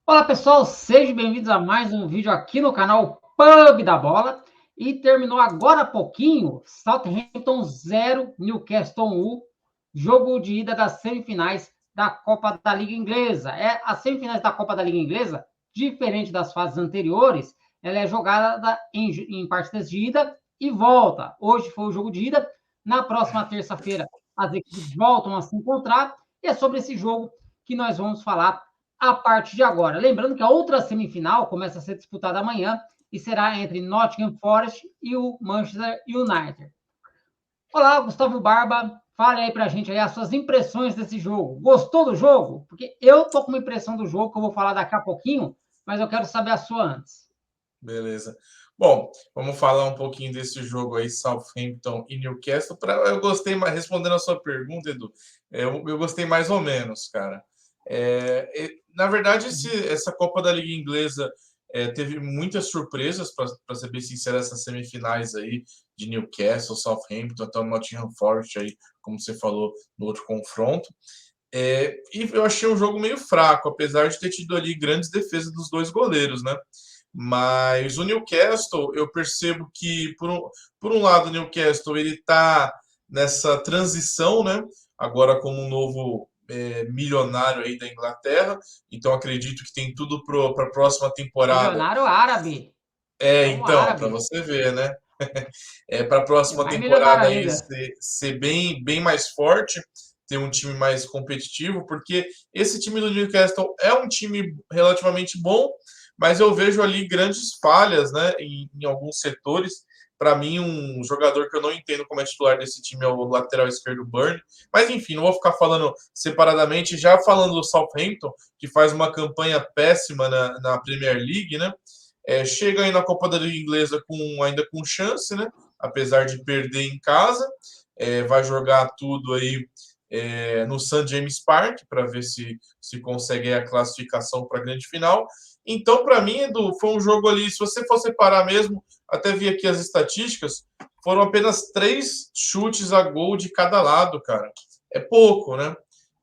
Olá pessoal, sejam bem-vindos a mais um vídeo aqui no canal Pub da Bola. E terminou agora há pouquinho, Southampton 0, Newcastle 1, jogo de ida das semifinais da Copa da Liga Inglesa. As semifinais da Copa da Liga Inglesa, diferente das fases anteriores, ela é jogada em partidas de ida e volta. Hoje foi o jogo de ida, na próxima terça-feira as equipes voltam a se encontrar, e é sobre esse jogo que nós vamos falar a partir de agora. Lembrando que a outra semifinal começa a ser disputada amanhã e será entre Nottingham Forest e o Manchester United. Olá, Gustavo Barba, fale aí pra gente aí as suas impressões desse jogo. Gostou do jogo? Porque eu tô com uma impressão do jogo que eu vou falar daqui a pouquinho, mas eu quero saber a sua antes. Beleza. Bom, vamos falar um pouquinho desse jogo aí, Southampton e Newcastle. Eu gostei mais, respondendo a sua pergunta, Edu, eu gostei mais ou menos, cara. Na verdade, essa Copa da Liga Inglesa teve muitas surpresas, para ser bem sincero, essas semifinais aí de Newcastle, Southampton, até o Nottingham Forest aí, como você falou no outro confronto. E eu achei um jogo meio fraco, apesar de ter tido ali grandes defesas dos dois goleiros, né? Mas o Newcastle, eu percebo que, por um lado, o Newcastle ele está nessa transição, né? Agora como um novo milionário aí da Inglaterra. Então acredito que tem tudo para a próxima temporada. Milionário árabe. É um Então, para árabe. você ver, né? Para a É próxima mais milionário temporada aí ainda. ser bem mais forte, ter um time mais competitivo, porque esse time do Newcastle é um time relativamente bom, mas eu vejo ali grandes falhas, né, em alguns setores. Para mim, um jogador que eu não entendo como é titular desse time é o lateral esquerdo Burn. Mas enfim, não vou ficar falando separadamente. Já falando do Southampton, que faz uma campanha péssima na Premier League, né? Chega aí na Copa da Liga Inglesa ainda com chance, né? Apesar de perder em casa. Vai jogar tudo aí no St. James Park para ver se consegue a classificação para a grande final. Então, para mim, Edu, foi um jogo ali, se você for separar mesmo, até vi aqui as estatísticas, foram apenas 3 chutes a gol de cada lado, cara. É pouco, né?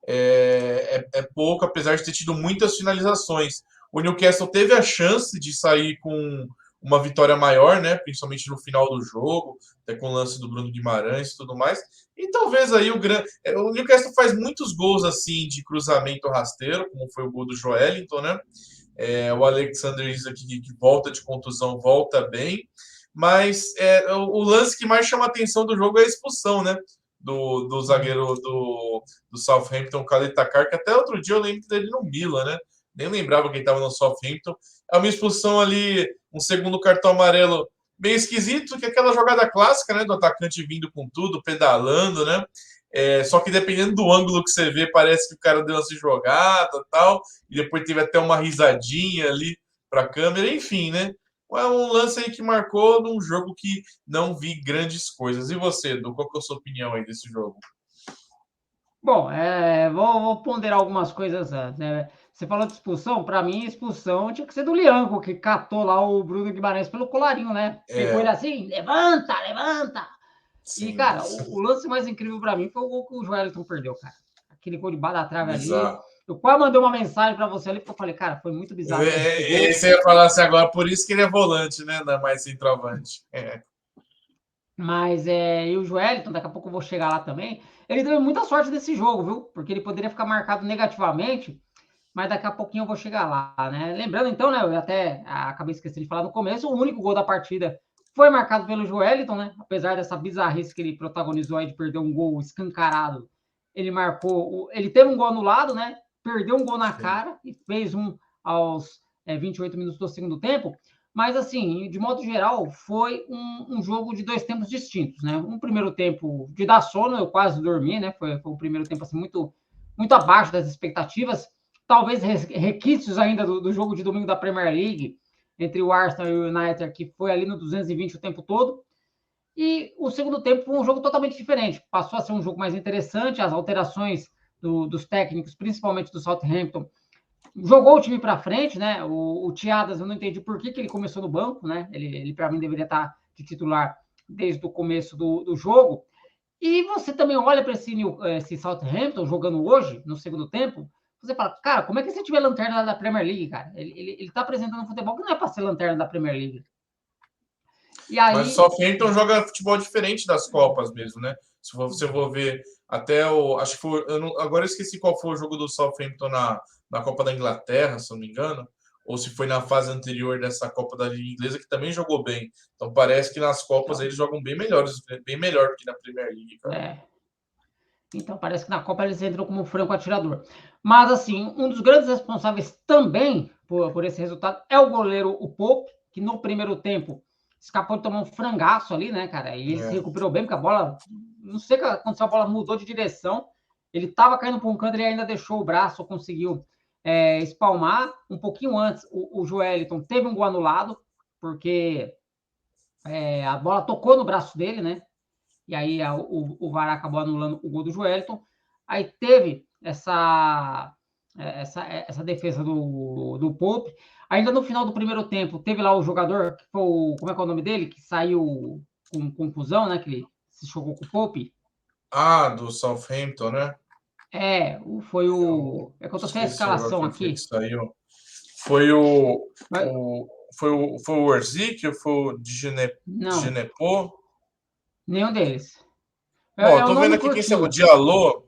É pouco, apesar de ter tido muitas finalizações. O Newcastle teve a chance de sair com uma vitória maior, né? Principalmente no final do jogo, até com o lance do Bruno Guimarães e tudo mais. E talvez aí o Newcastle faz muitos gols assim de cruzamento rasteiro, como foi o gol do Joelinton, né? O Alexander Isak que volta de contusão, volta bem. Mas o lance que mais chama a atenção do jogo é a expulsão, né? Do zagueiro do Southampton, o Khalid Takar, que até outro dia eu lembro dele no Milan, né? Nem lembrava que ele estava no Southampton. É uma expulsão ali, um segundo cartão amarelo bem esquisito, que é aquela jogada clássica, né? Do atacante vindo com tudo, pedalando, né? Só que dependendo do ângulo que você vê, parece que o cara deu essa jogada tal, e depois teve até uma risadinha ali para a câmera, enfim, né? É um lance aí que marcou num jogo que não vi grandes coisas. E você, Edu, qual que é a sua opinião aí desse jogo? Bom, vou ponderar algumas coisas antes, né? Você falou de expulsão, para mim, expulsão tinha que ser do Lianco, que catou lá o Bruno Guimarães pelo colarinho, né? Pegou ele É, assim, levanta, levanta! E, sim, cara, o lance mais incrível para mim foi o gol que o Joelton perdeu, cara. Aquele gol de bala da trave ali. bizarro. Eu quase mandei uma mensagem para você ali, porque eu falei, cara, foi muito bizarro mesmo esse gol. Esse ia falar assim agora, por isso que ele é volante, né? Não é mais centroavante. Mas e o Joelton, daqui a pouco eu vou chegar lá também. Ele teve muita sorte desse jogo, viu? Porque ele poderia ficar marcado negativamente, mas daqui a pouquinho eu vou chegar lá, né? Lembrando então, né? Eu até acabei esquecendo de falar no começo, o único gol da partida foi marcado pelo Joelinton, né? Apesar dessa bizarrice que ele protagonizou aí de perder um gol escancarado, ele marcou, ele teve um gol anulado, né? Perdeu um gol na Sim. cara e fez um aos 28 minutos do segundo tempo. Mas, assim, de modo geral, foi um jogo de dois tempos distintos, né? Um primeiro tempo de dar sono, eu quase dormi, né? Foi um primeiro tempo assim, muito abaixo das expectativas. Talvez requisitos ainda do jogo de domingo da Premier League, entre o Arsenal e o United, que foi ali no 220 o tempo todo. E o segundo tempo foi um jogo totalmente diferente. Passou a ser um jogo mais interessante, as alterações dos técnicos, principalmente do Southampton, jogou o time para frente, né? O Tiadas, eu não entendi por que ele começou no banco, né? Ele para mim deveria estar de titular desde o começo do jogo. E você também olha para esse Southampton jogando hoje, no segundo tempo, Você fala, cara, como é que esse time é lanterna da Premier League, cara? Ele tá apresentando um futebol que não é para ser lanterna da Premier League. E Mas o aí. Southampton joga futebol diferente das Copas mesmo, né? Se você for ver até o. Acho que foi. Agora eu esqueci qual foi o jogo do Southampton na Copa da Inglaterra, se eu não me engano. Ou se foi na fase anterior dessa Copa da Liga Inglesa, que também jogou bem. Então parece que nas Copas Então, eles jogam bem melhores, bem melhor do que na Premier League, cara. então parece que na Copa eles entram como franco atirador. Mas, assim, um dos grandes responsáveis também por esse resultado é o goleiro, o Pope, que no primeiro tempo escapou de tomar um frangaço ali, né, cara? E ele se recuperou bem, porque a bola, não sei o que aconteceu, a bola mudou de direção. Ele estava caindo para um canto e ainda deixou o braço, conseguiu espalmar. Um pouquinho antes, o Joelinton teve um gol anulado, porque a bola tocou no braço dele, né? E aí o VAR acabou anulando o gol do Joelinton. Aí teve essa defesa do Pope. Ainda no final do primeiro tempo, teve lá o jogador, que foi como é que é o nome dele? Que saiu com confusão, né? Que ele se chocou com o Pope. Ah, do Southampton, né? Foi Eu o. É que eu tô sem a esqueci agora escalação quem foi que aqui. saiu. Foi Mas, foi o Orzic ou foi o não, Djenepo? nenhum deles. Bom, eu É um tô vendo nome aqui quem saiu. O curtinho. Diallo.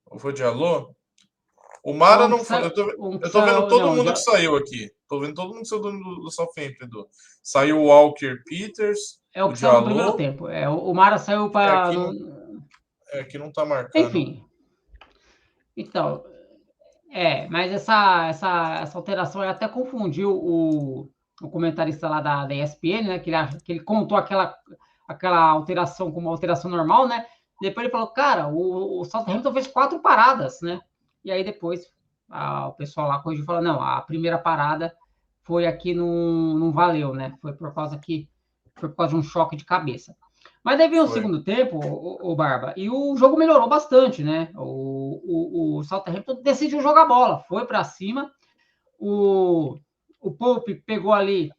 Ou foi o Diallo? O Mara Não, não foi. um que Eu tô vendo saiu. todo Não, mundo que já, saiu aqui. Tô vendo todo mundo que saiu do Southampton, Edu. Saiu o Walker Peters, é o o que saiu no primeiro Diallo. tempo. O Mara saiu É, para. aqui não tá marcando. Enfim, então, mas essa alteração até confundiu o comentarista lá da ESPN, né? Que ele contou aquela alteração como uma alteração normal, né? Depois ele falou, cara, o Southampton fez 4 paradas, né? E aí depois o pessoal lá corrigiu e falou, não, a primeira parada foi aqui, não valeu, né? Foi por causa de um choque de cabeça. Mas daí veio o Foi. segundo tempo, o Barba, e o jogo melhorou bastante, né? O Southampton decidiu jogar bola, foi para cima. O Pope pegou ali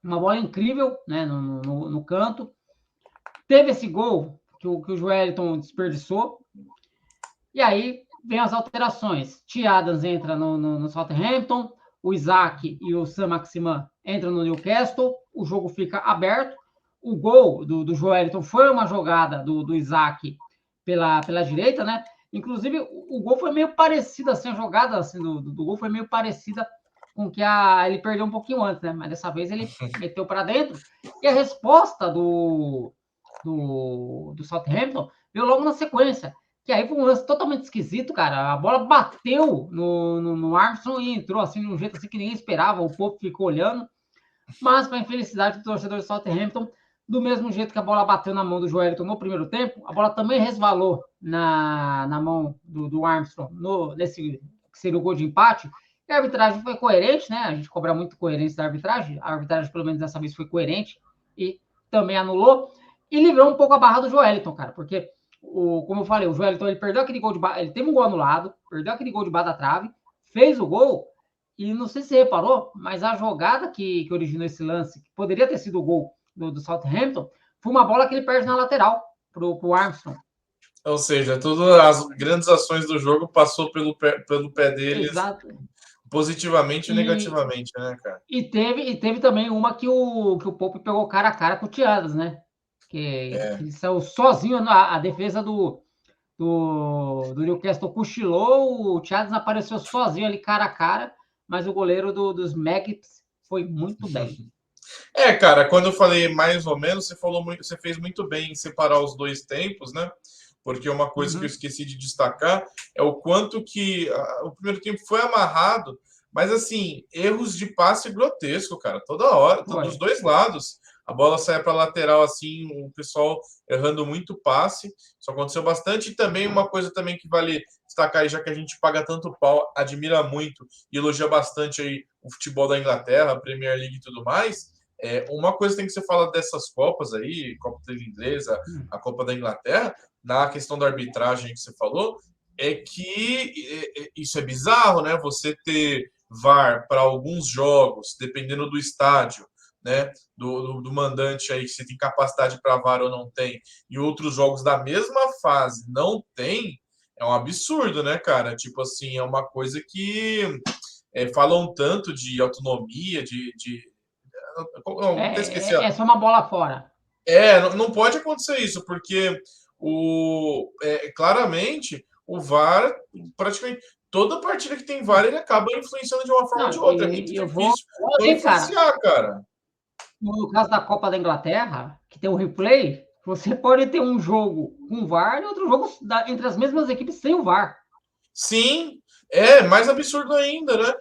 uma bola incrível, né? No canto. Teve esse gol que o Joelinton desperdiçou. E aí vem as alterações. T. Adams entra no Southampton, o Isaac e o Sam Maximan entram no Newcastle, o jogo fica aberto. O gol do Joelinton foi uma jogada do Isaac pela direita, né? Inclusive, o gol foi meio parecido, assim, a jogada assim, do gol foi meio parecida com que ele perdeu um pouquinho antes, né? Mas dessa vez ele meteu para dentro. E a resposta do Southampton veio logo na sequência. Que aí foi um lance totalmente esquisito, cara. A bola bateu no Armstrong e entrou assim de um jeito assim que ninguém esperava. O Pope ficou olhando. Mas, para a infelicidade do torcedor de Southampton, do mesmo jeito que a bola bateu na mão do Joelinton no primeiro tempo, a bola também resvalou na mão do Armstrong nesse que seria o gol de empate. E a arbitragem foi coerente, né? A gente cobra muito coerência da arbitragem. A arbitragem, pelo menos dessa vez, foi coerente e também anulou. E livrou um pouco a barra do Joelinton, cara, porque, como eu falei, o Joelinton ele perdeu aquele gol ele teve um gol anulado, perdeu aquele gol debaixo da trave, fez o gol. E não sei se você reparou, mas a jogada que originou esse lance, que poderia ter sido o gol do Southampton, foi uma bola que ele perde na lateral pro Armstrong. Ou seja, todas as grandes ações do jogo passou pelo pé deles. Exato. Positivamente e negativamente, né, cara? E teve também uma que o Pope pegou cara a cara com o Thiago, né? Que ele saiu sozinho, a defesa do Newcastle cochilou, o Thiago apareceu sozinho ali cara a cara, mas o goleiro dos Magpies foi muito bem. Cara, quando eu falei mais ou menos, você fez muito bem em separar os dois tempos, né? Porque uma coisa que eu esqueci de destacar é o quanto que o primeiro tempo foi amarrado, mas assim, erros de passe grotesco, cara, toda hora, dos dois lados. A bola sai para lateral assim, o pessoal errando muito passe. Isso aconteceu bastante. E também uma coisa também que vale destacar aí, já que a gente paga tanto pau, admira muito e elogia bastante aí o futebol da Inglaterra, a Premier League e tudo mais. Uma coisa tem que ser falada dessas Copas aí, Copa da Inglesa, a Copa da Inglaterra, na questão da arbitragem que você falou, é que isso é bizarro, né? Você ter VAR para alguns jogos, dependendo do estádio, né? Do mandante aí, se tem capacidade para VAR ou não tem, e outros jogos da mesma fase não tem, é um absurdo, né, cara? Tipo assim, é uma coisa que falam tanto de autonomia, não, até esqueci. É só uma bola fora. Não pode acontecer isso, porque claramente o VAR, praticamente toda partida que tem VAR, ele acaba influenciando de uma forma ou de Não, outra. É muito e eu vou difícil não além, cara. influenciar, cara. No caso da Copa da Inglaterra, que tem o replay, você pode ter um jogo com VAR e outro jogo entre as mesmas equipes sem o VAR. Sim, mais absurdo ainda, né?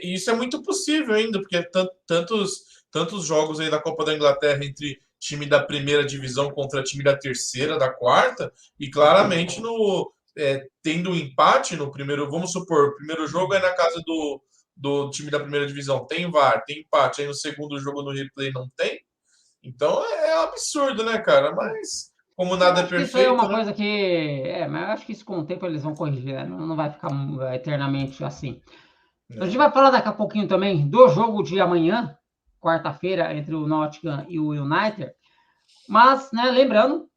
Isso é muito possível ainda, porque tantos jogos aí da Copa da Inglaterra entre time da primeira divisão contra time da terceira, da quarta, e claramente tendo um empate no primeiro, vamos supor, o primeiro jogo é na casa do time da primeira divisão, tem VAR, tem empate, aí no segundo jogo no replay não tem, então é absurdo, né, cara? Mas como Eu nada é acho que isso aí é perfeito, uma né? coisa que. Mas eu acho que isso com o tempo eles vão corrigir, né? Não vai ficar eternamente assim. A gente É. vai falar daqui a pouquinho também do jogo de amanhã, quarta-feira, entre o Nottingham e o United. Mas, né, lembrando,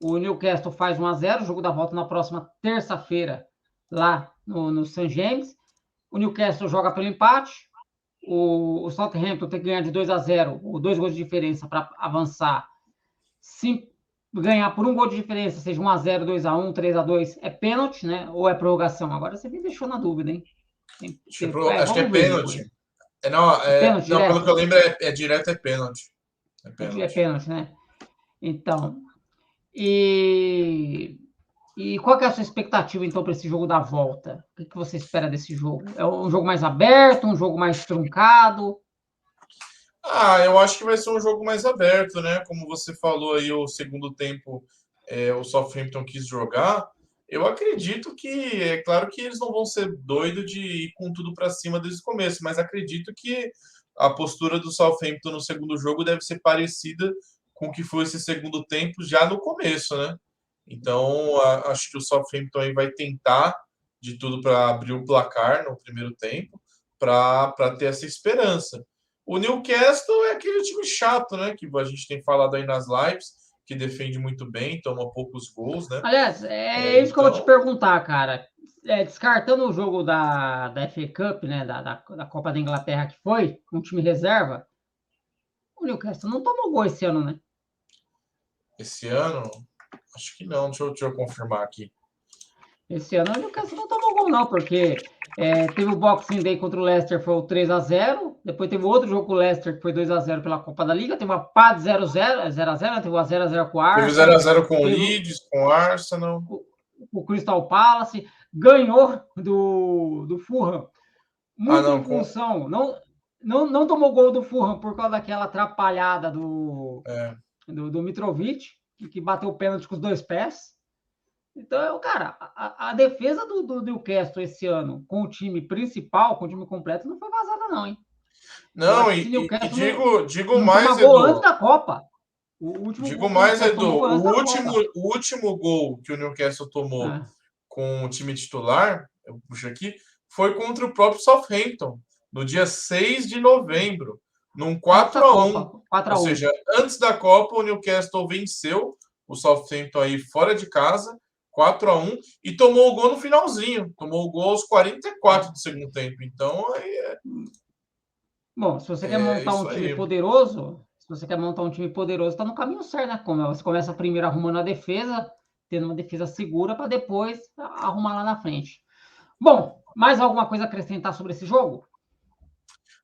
o Newcastle faz 1-0, jogo da volta na próxima terça-feira, lá no St. James. O Newcastle joga pelo empate. O Southampton tem que ganhar de 2-0, ou 2 gols de diferença para avançar. Se ganhar por um gol de diferença, seja 1-0, 2-1, 3-2, é pênalti, né? Ou é prorrogação? Agora você me deixou na dúvida, hein? Acho que é Vamos ver depois. pênalti. Não, É pênalti não, pelo que direto? eu lembro, direto é pênalti. É É pênalti. pênalti, né? Então, e, qual que é a sua expectativa, então, para esse jogo da volta? O que você espera desse jogo? É um jogo mais aberto, um jogo mais truncado? Eu acho que vai ser um jogo mais aberto, né? Como você falou aí, o segundo tempo, o Southampton quis jogar. Eu acredito que, é claro que eles não vão ser doidos de ir com tudo para cima desde o começo, mas acredito que a postura do Southampton no segundo jogo deve ser parecida com o que foi esse segundo tempo já no começo, né? Então, acho que o Southampton aí vai tentar de tudo para abrir o placar no primeiro tempo, para ter essa esperança. O Newcastle é aquele time chato, né? Que a gente tem falado aí nas lives, que defende muito bem, toma poucos gols, né? Aliás, é isso que eu vou te Então, perguntar, cara. Descartando o jogo da FA Cup, né, da Copa da Inglaterra que foi, com um time reserva, o Newcastle não tomou gol esse ano, né? esse ano, acho que não. Deixa eu confirmar aqui. Esse ano o Newcastle não tomou gol, não, porque teve o Boxing Day contra o Leicester, foi o 3-0. Depois teve outro jogo com o Leicester, que foi 2-0 pela Copa da Liga. Teve uma pá de 0-0, teve o 0-0 com o Teve Arsenal. 0x0 com o Teve Leeds, com o Arsenal. o Crystal Palace. Ganhou do Fulham. Muito Não, em função. Não tomou gol do Fulham por causa daquela atrapalhada é, do Mitrovic, que bateu o pênalti com os dois pés. Então, cara, a defesa do Newcastle esse ano, com o time principal, com o time completo, não foi vazada, não, hein? Eu Não, acho que esse e Newcastle digo não toma mais, gol antes Edu. da Copa. O último Digo gol que o mais, Newcastle Edu. tomou foi antes da Copa. O último gol que o Newcastle tomou Ah, com o time titular, eu puxo aqui, foi contra o próprio Southampton, no dia 6 de novembro, num antes da 4-1. Copa, Ou 4-1. seja, antes da Copa, o Newcastle venceu o Southampton aí fora de casa, 4-1, e tomou o gol no finalzinho. Tomou o gol aos 44 do segundo tempo. Então, Bom, se você quer é montar um isso time aí. poderoso, tá no caminho certo, né? Como você começa primeiro arrumando a defesa, tendo uma defesa segura, para depois arrumar lá na frente. Bom, mais alguma coisa a acrescentar sobre esse jogo?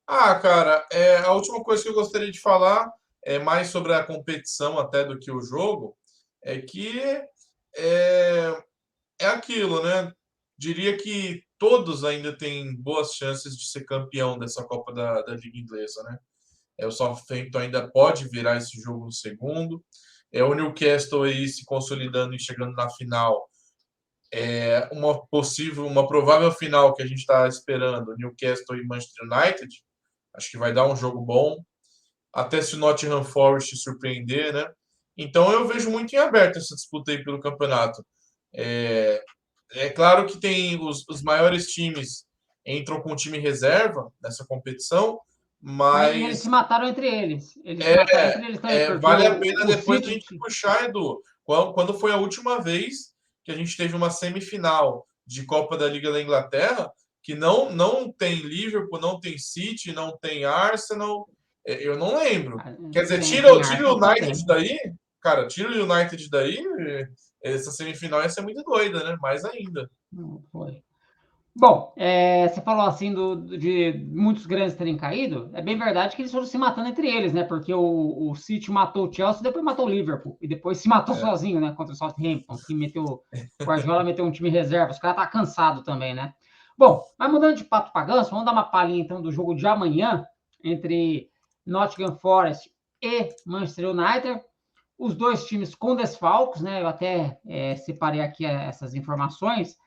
Cara, a última coisa que eu gostaria de falar é mais sobre a competição até do que o jogo, é que é, é aquilo, né? Diria que todos ainda têm boas chances de ser campeão dessa Copa da Liga Inglesa, né? O Southampton ainda pode virar esse jogo no segundo. O Newcastle aí se consolidando e chegando na final. Uma provável final que a gente está esperando, Newcastle e Manchester United. Acho que vai dar um jogo bom. Até se o Nottingham Forest surpreender, né? Então eu vejo muito em aberto essa disputa aí pelo campeonato. É, É claro que tem os maiores times entram com time reserva nessa competição, Mas eles se mas mataram entre eles. Eles se mataram entre eles também, porque vale a pena o depois a City. gente puxar, Edu. Quando foi a última vez que a gente teve uma semifinal de Copa da Liga da Inglaterra que não tem Liverpool, não tem City, não tem Arsenal. Eu não lembro. Quer dizer, tira o United daí, cara, tira o United daí, essa semifinal ia ser muito doida, né? Mais ainda. Não foi. Bom, você falou assim de muitos grandes terem caído. É bem verdade que eles foram se matando entre eles, né? Porque o City matou o Chelsea, depois matou o Liverpool. E depois se matou sozinho, né? Contra o Southampton, que o Guardiola meteu um time reserva. Os caras tá cansado também, né? Bom, mas mudando de pato para ganso, vamos dar uma palhinha então do jogo de amanhã entre Nottingham Forest e Manchester United. Os dois times com desfalques, né? Eu até separei aqui essas informações.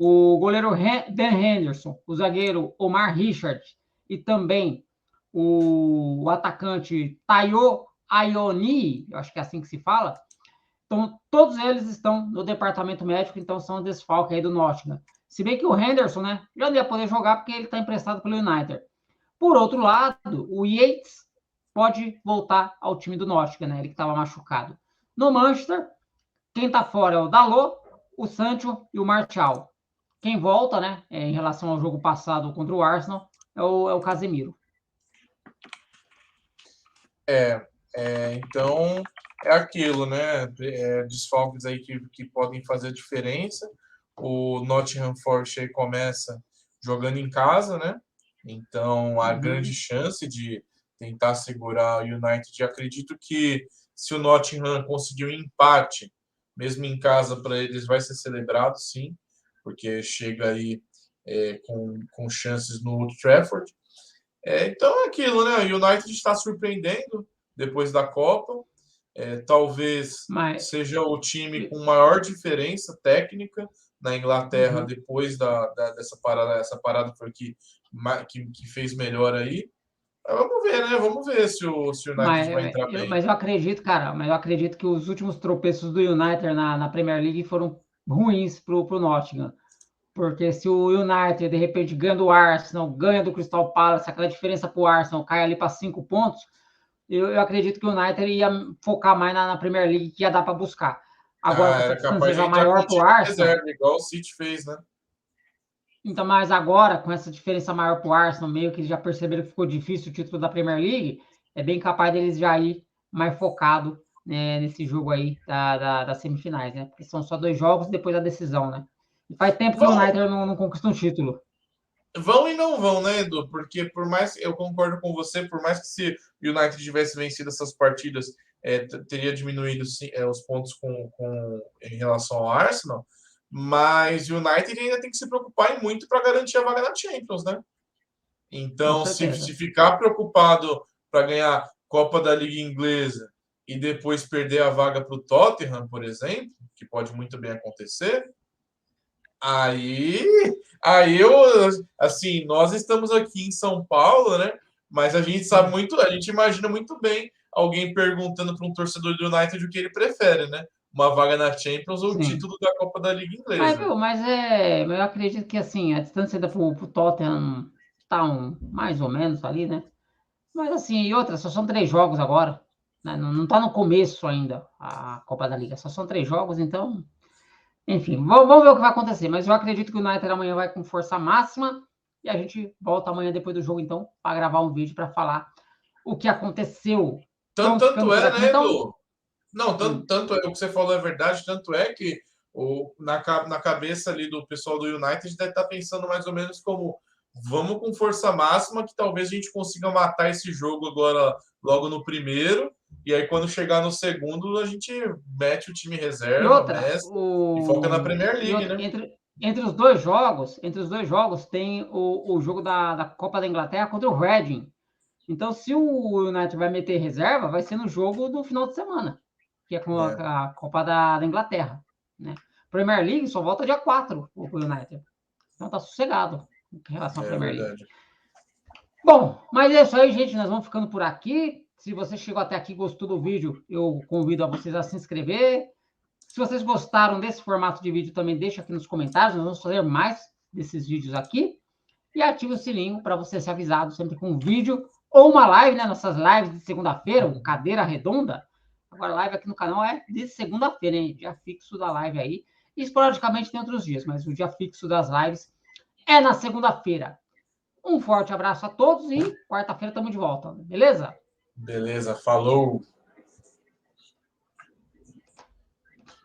O goleiro Dan Henderson, o zagueiro Omar Richard e também o atacante Tayo Ayoni, eu acho que é assim que se fala. Então, todos eles estão no departamento médico, então são desfalque aí do Nottingham. Se bem que o Henderson, né, já não ia poder jogar porque ele está emprestado pelo United. Por outro lado, o Yates pode voltar ao time do Nottingham, né, ele que estava machucado. No Manchester, quem está fora é o Dalot, o Sancho e o Martial. Quem volta, né, em relação ao jogo passado contra o Arsenal, é o Casemiro. Então é aquilo, né? Desfalques aí que podem fazer diferença. O Nottingham Forest aí começa jogando em casa, né? Então há grande chance de tentar segurar o United. Acredito que se o Nottingham conseguir um empate, mesmo em casa, para eles vai ser celebrado, sim, porque chega aí com chances no Old Trafford. Então é aquilo, né? O United está surpreendendo depois da Copa. Talvez seja o time com maior diferença técnica na Inglaterra depois dessa parada. Essa parada foi que fez melhor aí. Vamos ver, né? Vamos ver se o United vai entrar bem. Mas eu acredito, cara, que os últimos tropeços do United na Premier League foram ruins pro Nottingham. Porque se o United, de repente, ganha do Arsenal, ganha do Crystal Palace, aquela diferença para o Arsenal cai ali para 5 pontos, eu acredito que o United ia focar mais na Premier League, que ia dar para buscar. Agora, era capaz de entrar maior com o para o Arsenal, reserva, igual o City fez, né? então, mas agora, com essa diferença maior para o Arsenal, meio que eles já perceberam que ficou difícil o título da Premier League, é bem capaz deles já ir mais focado, né, nesse jogo aí das semifinais, né? Porque são só 2 jogos depois da decisão, né? E faz tempo que o United não conquista um título. Vão e não vão, né, Edu? Porque por mais eu concordo com você, por mais que se o United tivesse vencido essas partidas, teria diminuído os pontos em relação ao Arsenal, mas o United ainda tem que se preocupar muito para garantir a vaga na Champions, né? Então, se ficar preocupado para ganhar Copa da Liga Inglesa e depois perder a vaga para o Tottenham, por exemplo, que pode muito bem acontecer, Aí eu, assim, nós estamos aqui em São Paulo, né? Mas a gente sabe muito, a gente imagina muito bem alguém perguntando para um torcedor do United o que ele prefere, né? Uma vaga na Champions ou o título da Copa da Liga Inglesa. Mas eu acredito que assim, a distância pro Tottenham tá mais ou menos ali, né? Mas assim, e outra, só são 3 jogos agora, né? Não tá no começo ainda a Copa da Liga, só são 3 jogos, então, enfim, vamos ver o que vai acontecer. Mas eu acredito que o United amanhã vai com força máxima e a gente volta amanhã depois do jogo, então, para gravar um vídeo para falar o que aconteceu. Tanto é, né, Edu? Não, tanto é, o que você falou é verdade, tanto é que na cabeça ali do pessoal do United deve estar pensando mais ou menos como vamos com força máxima que talvez a gente consiga matar esse jogo agora logo no primeiro, e aí quando chegar no segundo a gente mete o time reserva, e foca na Premier League, né? Entre os dois jogos tem o jogo da Copa da Inglaterra contra o Reading. Então, se o United vai meter reserva, vai ser no jogo do final de semana, que é com a Copa da Inglaterra, né? Premier League só volta dia 4 o United. Então tá sossegado em relação à Premier League. Verdade. Bom, mas é isso aí, gente. Nós vamos ficando por aqui. Se você chegou até aqui e gostou do vídeo, eu convido a vocês a se inscrever. Se vocês gostaram desse formato de vídeo, também deixa aqui nos comentários. Nós vamos fazer mais desses vídeos aqui. E ative o sininho para você ser avisado sempre com um vídeo ou uma live, né? Nossas lives de segunda-feira, o Cadeira Redonda. Agora, a live aqui no canal é de segunda-feira, hein? Dia fixo da live aí. Esporadicamente tem outros dias, mas o dia fixo das lives é na segunda-feira. Um forte abraço a todos e quarta-feira estamos de volta, beleza? Beleza, falou.